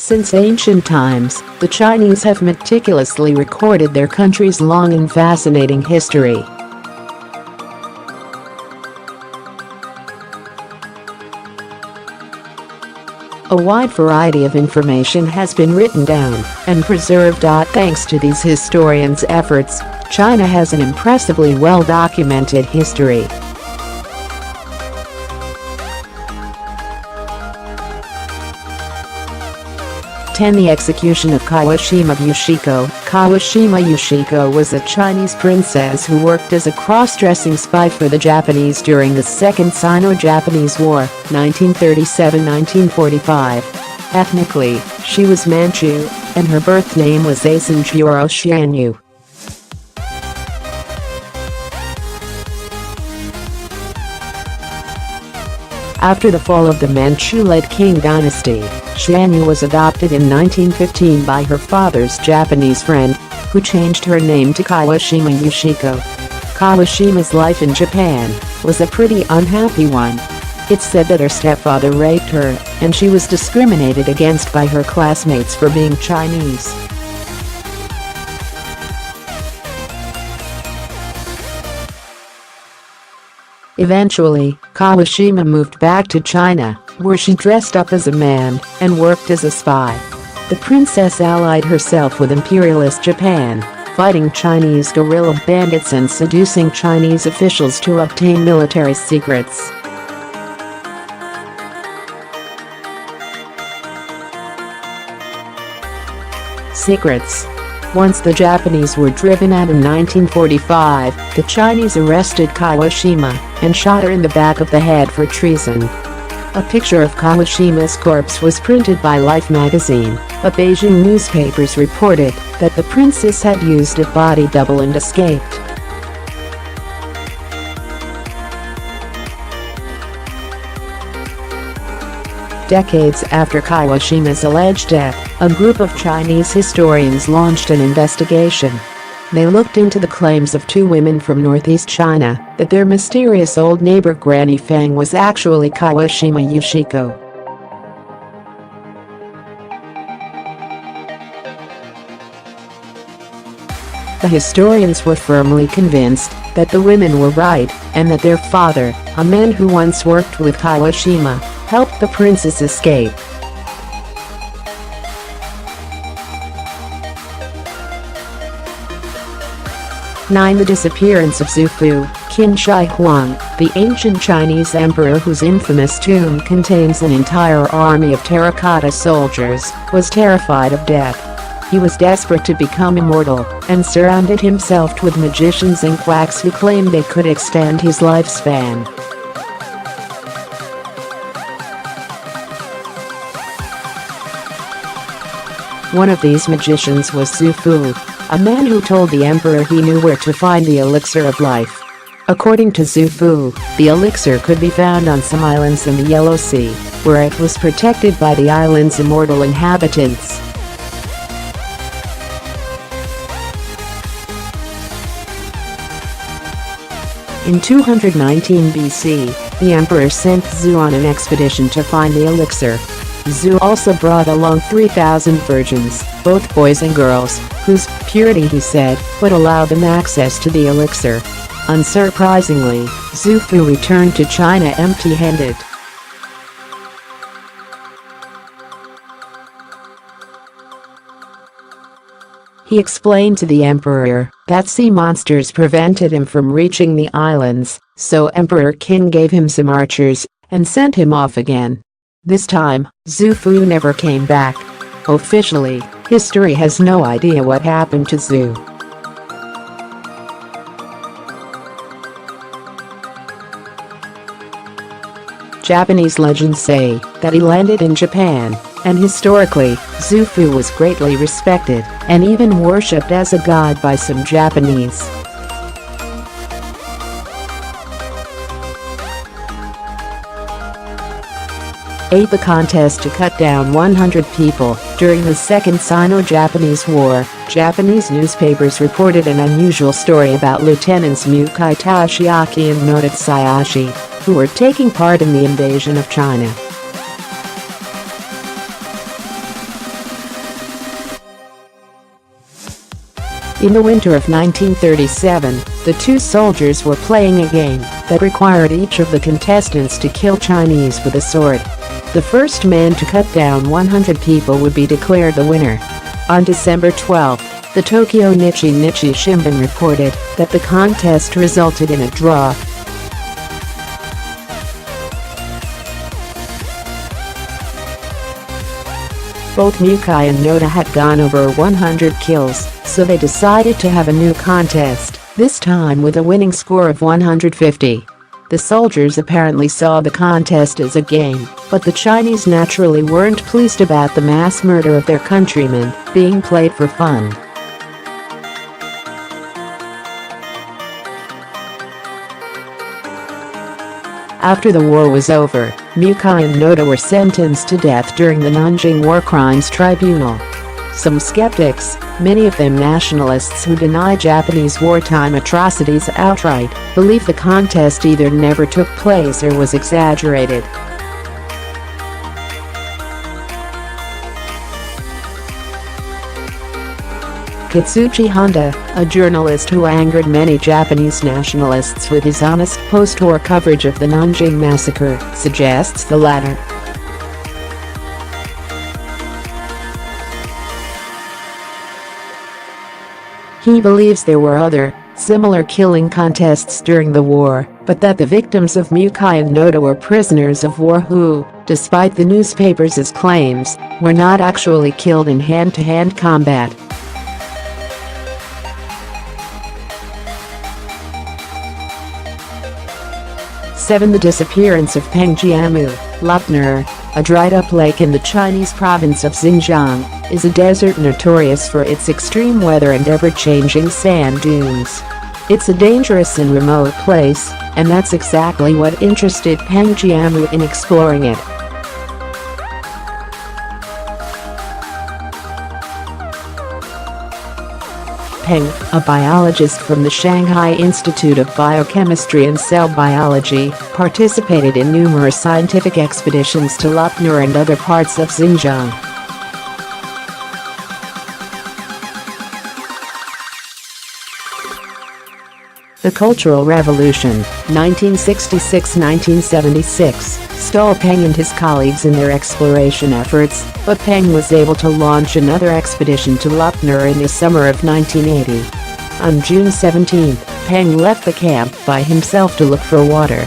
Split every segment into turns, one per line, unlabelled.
Since ancient times, the Chinese have meticulously recorded their country's long and fascinating history. A wide variety of information has been written down and preserved. Thanks to these historians' efforts, China has an impressively well-documented history. 10. The execution of Kawashima Yushiko. Kawashima Yushiko was a Chinese princess who worked as a cross-dressing spy for the Japanese during the Second Sino-Japanese War, 1937–1945. Ethnically, she was Manchu, and her birth name was Asenjuro Xianyu. After the fall of the Manchu-led Qing dynasty, Xianyu was adopted in 1915 by her father's Japanese friend, who changed her name to Kawashima Yushiko. Kawashima's life in Japan was a pretty unhappy one. It's said that her stepfather raped her, and she was discriminated against by her classmates for being Chinese. Eventually, Kawashima moved back to China, where she dressed up as a man and worked as a spy. The princess allied herself with imperialist Japan, fighting Chinese guerrilla bandits and seducing Chinese officials to obtain military secrets. Secrets. Once the Japanese were driven out in 1945, the Chinese arrested Kawashima and shot her in the back of the head for treason. A picture of Kawashima's corpse was printed by Life magazine, but Beijing newspapers reported that the princess had used a body double and escaped. Decades after Kawashima's alleged death, a group of Chinese historians launched an investigation. They looked into the claims of two women from northeast China that their mysterious old neighbor Granny Fang was actually Kawashima Yushiko. The historians were firmly convinced that the women were right and that their father, a man who once worked with Kawashima, helped the princess escape. The disappearance of Zufu. Qin Shi Huang, the ancient Chinese emperor whose infamous tomb contains an entire army of terracotta soldiers, was terrified of death. He was desperate to become immortal and surrounded himself with magicians and quacks who claimed they could extend his lifespan. One of these magicians was Zufu, a man who told the emperor he knew where to find the elixir of life. According to Zufu, the elixir could be found on some islands in the Yellow Sea, where it was protected by the island's immortal inhabitants. In 219 BC, the emperor sent Zhu on an expedition to find the elixir. Zhu also brought along 3,000 virgins, both boys and girls, whose purity, he said, would allow them access to the elixir. Unsurprisingly, Zufu returned to China empty-handed. He explained to the emperor that sea monsters prevented him from reaching the islands, so Emperor Qin gave him some archers and sent him off again. This time, Zufu never came back. Officially, history has no idea what happened to Zhu. Japanese legends say that he landed in Japan, and historically, Zufu was greatly respected and even worshipped as a god by some Japanese. The contest to cut down 100 people during the Second Sino-Japanese War. Japanese newspapers reported an unusual story about Lieutenants Mukai Toshiaki and Noda Tsuyoshi, who were taking part in the invasion of China. In the winter of 1937, the two soldiers were playing a game that required each of the contestants to kill Chinese with a sword. The first man to cut down 100 people would be declared the winner. On December 12, the Tokyo Nichi Shimbun reported that the contest resulted in a draw. Both Mukai and Noda had gone over 100 kills, so they decided to have a new contest, this time with a winning score of 150. The soldiers apparently saw the contest as a game, but the Chinese naturally weren't pleased about the mass murder of their countrymen being played for fun. After the war was over, Mukai and Noda were sentenced to death during the Nanjing War Crimes Tribunal. Some skeptics, many of them nationalists who deny Japanese wartime atrocities outright, believe the contest either never took place or was exaggerated. Katsuchi Honda, a journalist who angered many Japanese nationalists with his honest post-war coverage of the Nanjing massacre, suggests the latter. He believes there were other, similar killing contests during the war, but that the victims of Mukai and Noda were prisoners of war who, despite the newspapers' claims, were not actually killed in hand-to-hand combat. The disappearance of Pengjiamu, Lupner, a dried-up lake in the Chinese province of Xinjiang, is a desert notorious for its extreme weather and ever-changing sand dunes. It's a dangerous and remote place, and that's exactly what interested Pengjiamu in exploring it. Peng, a biologist from the Shanghai Institute of Biochemistry and Cell Biology, participated in numerous scientific expeditions to Lupner and other parts of Xinjiang. The Cultural Revolution, 1966–1976, stalled Peng and his colleagues in their exploration efforts, but Peng was able to launch another expedition to Lupner in the summer of 1980. On June 17, Peng left the camp by himself to look for water.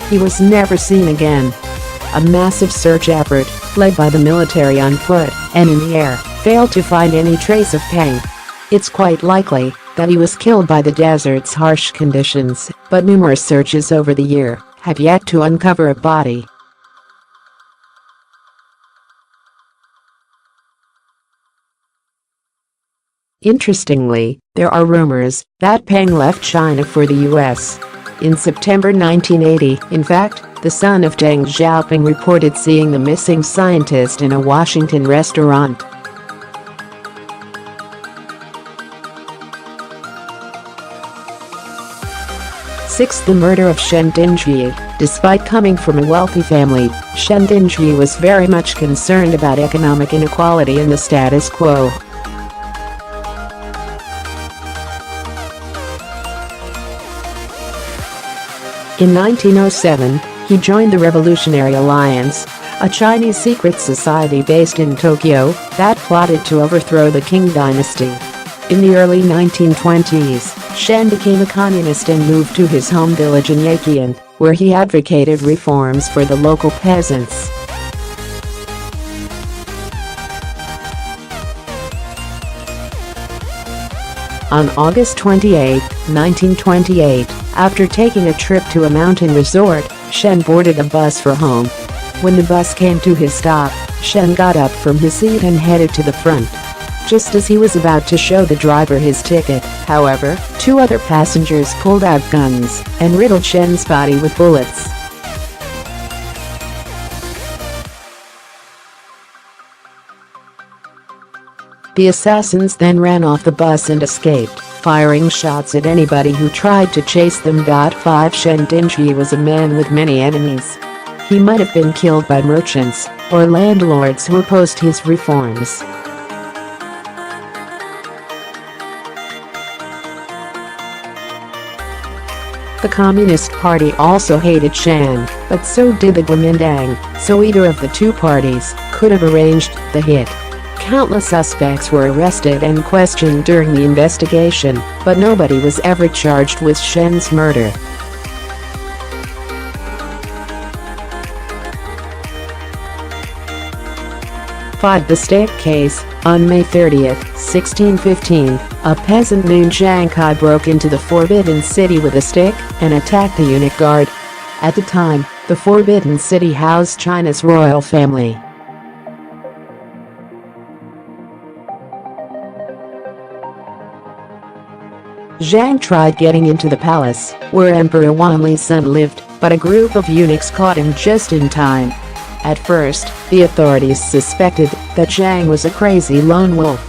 He was never seen again. A massive search effort, led by the military on foot and in the air, failed to find any trace of Peng. It's quite likely that he was killed by the desert's harsh conditions, but numerous searches over the year have yet to uncover a body. Interestingly, there are rumors that Peng left China for the US. In September 1980, in fact, the son of Deng Xiaoping reported seeing the missing scientist in a Washington restaurant. The murder of Shan Dong. Despite coming from a wealthy family, Shan Dong was very much concerned about economic inequality and the status quo. In 1907, he joined the Revolutionary Alliance, a Chinese secret society based in Tokyo that plotted to overthrow the Qing dynasty. In the early 1920s, Shan became a communist and moved to his home village in Yaqian, where he advocated reforms for the local peasants. On August 28, 1928, after taking a trip to a mountain resort, Shan boarded a bus for home. When the bus came to his stop, Shan got up from his seat and headed to the front. Just as he was about to show the driver his ticket, however, two other passengers pulled out guns and riddled Shan's body with bullets. The assassins then ran off the bus and escaped, firing shots at anybody who tried to chase them. 5 Shan Dong was a man with many enemies. He might have been killed by merchants or landlords who opposed his reforms. The Communist Party also hated Shan, but so did the Kuomintang, so either of the two parties could have arranged the hit. Countless suspects were arrested and questioned during the investigation, but nobody was ever charged with Shan's murder. The stick case. On May 30, 1615, a peasant named Zhang Kai broke into the Forbidden City with a stick and attacked the eunuch guard. At the time, the Forbidden City housed China's royal family. Zhang tried getting into the palace, where Emperor Wanli's son lived, but a group of eunuchs caught him just in time. At first, the authorities suspected that Zhang was a crazy lone wolf.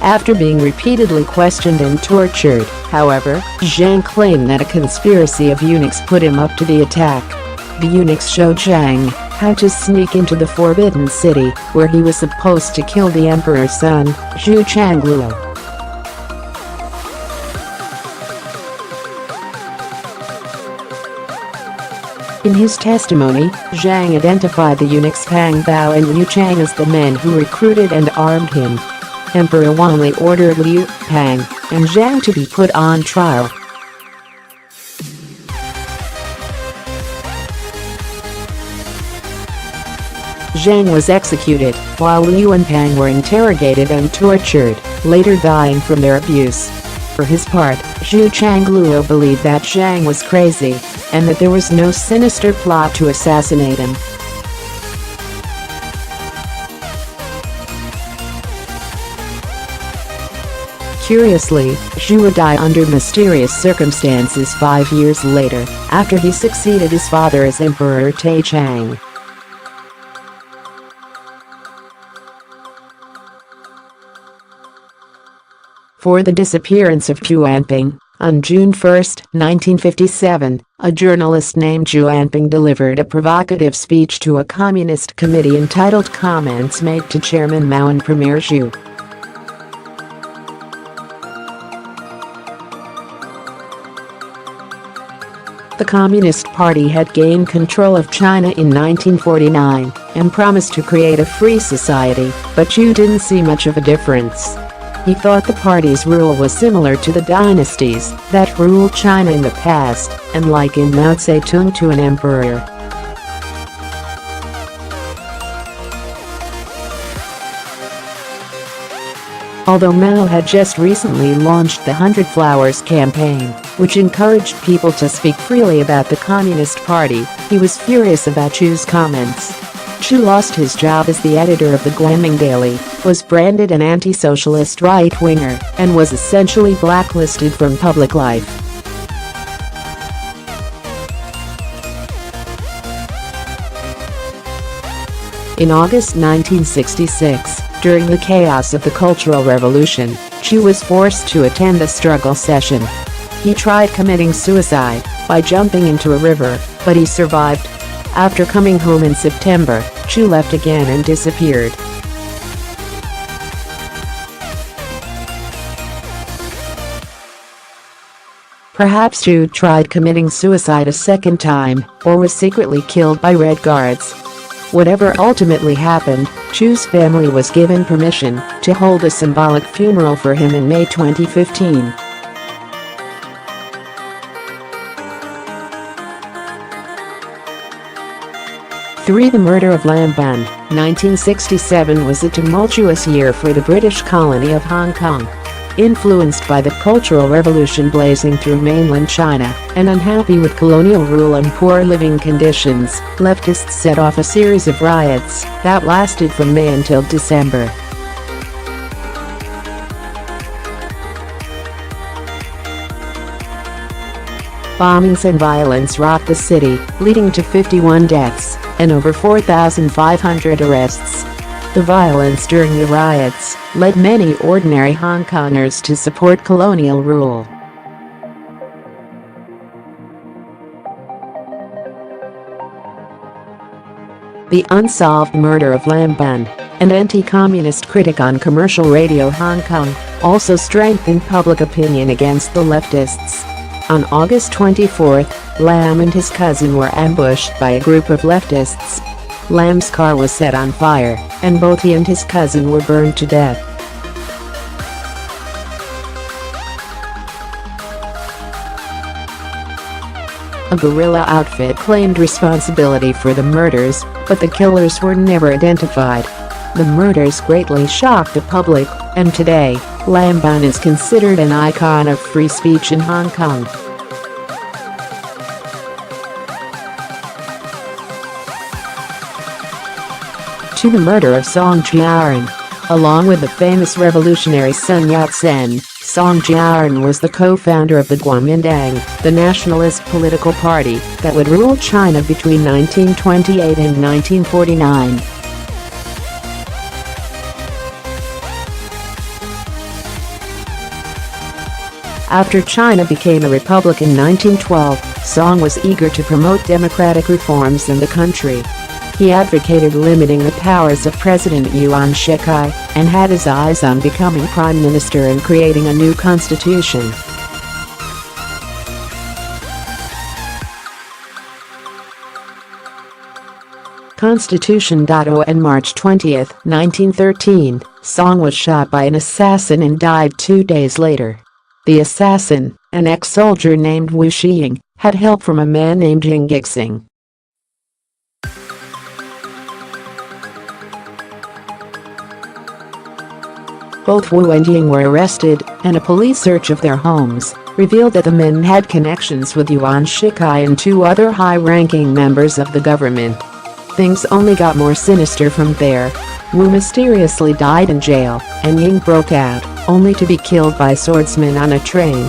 After being repeatedly questioned and tortured, however, Zhang claimed that a conspiracy of eunuchs put him up to the attack. The eunuchs showed Zhang how to sneak into the Forbidden City, where he was supposed to kill the emperor's son, Zhu Changluo. In his testimony, Zhang identified the eunuchs Pang Bao and Liu Chang as the men who recruited and armed him. Emperor Wanli ordered Liu, Pang, and Zhang to be put on trial. Zhang was executed, while Liu and Pang were interrogated and tortured, later dying from their abuse. For his part, Zhu Changluo believed that Zhang was crazy, and that there was no sinister plot to assassinate him. Curiously, Zhu would die under mysterious circumstances 5 years later, after he succeeded his father as Emperor Taichang. For the disappearance of Zhu Anping, on June 1, 1957, a journalist named Zhu Anping delivered a provocative speech to a communist committee entitled Comments Made to Chairman Mao and Premier Zhu. The Communist Party had gained control of China in 1949 and promised to create a free society, but Zhu didn't see much of a difference. He thought the party's rule was similar to the dynasties that ruled China in the past, and likened Mao Zedong to an emperor. Although Mao had just recently launched the 100 Flowers campaign, which encouraged people to speak freely about the Communist Party, he was furious about Zhu's comments. Zhu lost his job as the editor of the Guangming Daily, was branded an anti-socialist right-winger, and was essentially blacklisted from public life. In August 1966, during the chaos of the Cultural Revolution, Zhu was forced to attend a struggle session. He tried committing suicide by jumping into a river, but he survived. After coming home in September, Zhu left again and disappeared. Perhaps Zhu tried committing suicide a second time, or was secretly killed by Red Guards. Whatever ultimately happened, Zhu's family was given permission to hold a symbolic funeral for him in May 2015. The murder of Lam Ban, 1967 was a tumultuous year for the British colony of Hong Kong. Influenced by the Cultural Revolution blazing through mainland China, and unhappy with colonial rule and poor living conditions, leftists set off a series of riots that lasted from May until December. Bombings and violence rocked the city, leading to 51 deaths and over 4,500 arrests. The violence during the riots led many ordinary Hong Kongers to support colonial rule. The unsolved murder of Lam Bun, an anti-communist critic on commercial radio Hong Kong, also strengthened public opinion against the leftists. On August 24, Lam and his cousin were ambushed by a group of leftists. Lam's car was set on fire, and both he and his cousin were burned to death. A guerrilla outfit claimed responsibility for the murders, but the killers were never identified. The murders greatly shocked the public, and today, Lam Bun is considered an icon of free speech in Hong Kong. To the murder of Song Jiaran. Along with the famous revolutionary Sun Yat-sen, Song Jiaran was the co-founder of the Kuomintang, the nationalist political party that would rule China between 1928 and 1949. After China became a republic in 1912, Song was eager to promote democratic reforms in the country. He advocated limiting the powers of President Yuan Shikai and had his eyes on becoming prime minister and creating a new constitution. Constitution.O. On March 20, 1913, Song was shot by an assassin and died 2 days later. The assassin, an ex-soldier named Wu Xiying, had help from a man named Jiang Zemin. Both Wu and Ying were arrested, and a police search of their homes revealed that the men had connections with Yuan Shikai and 2 other high-ranking members of the government. Things only got more sinister from there. Wu mysteriously died in jail, and Ying broke out, only to be killed by swordsmen on a train.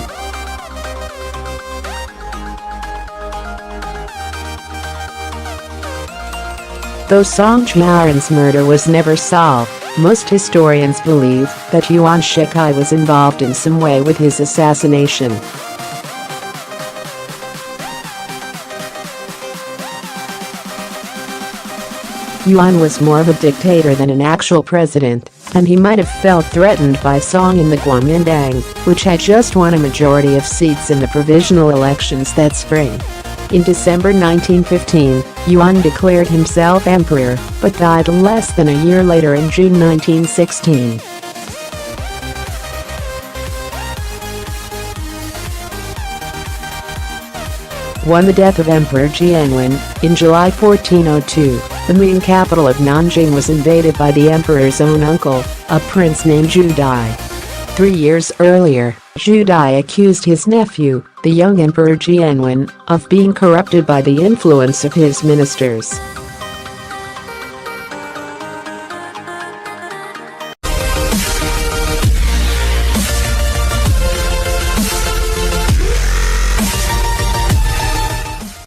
Though Song Jiaran's murder was never solved, most historians believe that Yuan Shikai was involved in some way with his assassination. Yuan was more of a dictator than an actual president, and he might have felt threatened by Song in the Kuomintang, which had just won a majority of seats in the provisional elections that spring. In December 1915, Yuan declared himself emperor, but died less than a year later in June 1916. On the death of Emperor Jianwen, in July 1402, the Ming capital of Nanjing was invaded by the emperor's own uncle, a prince named Zhu Dai. 3 years earlier, Zhu Dai accused his nephew, the young Emperor Jianwen, of being corrupted by the influence of his ministers.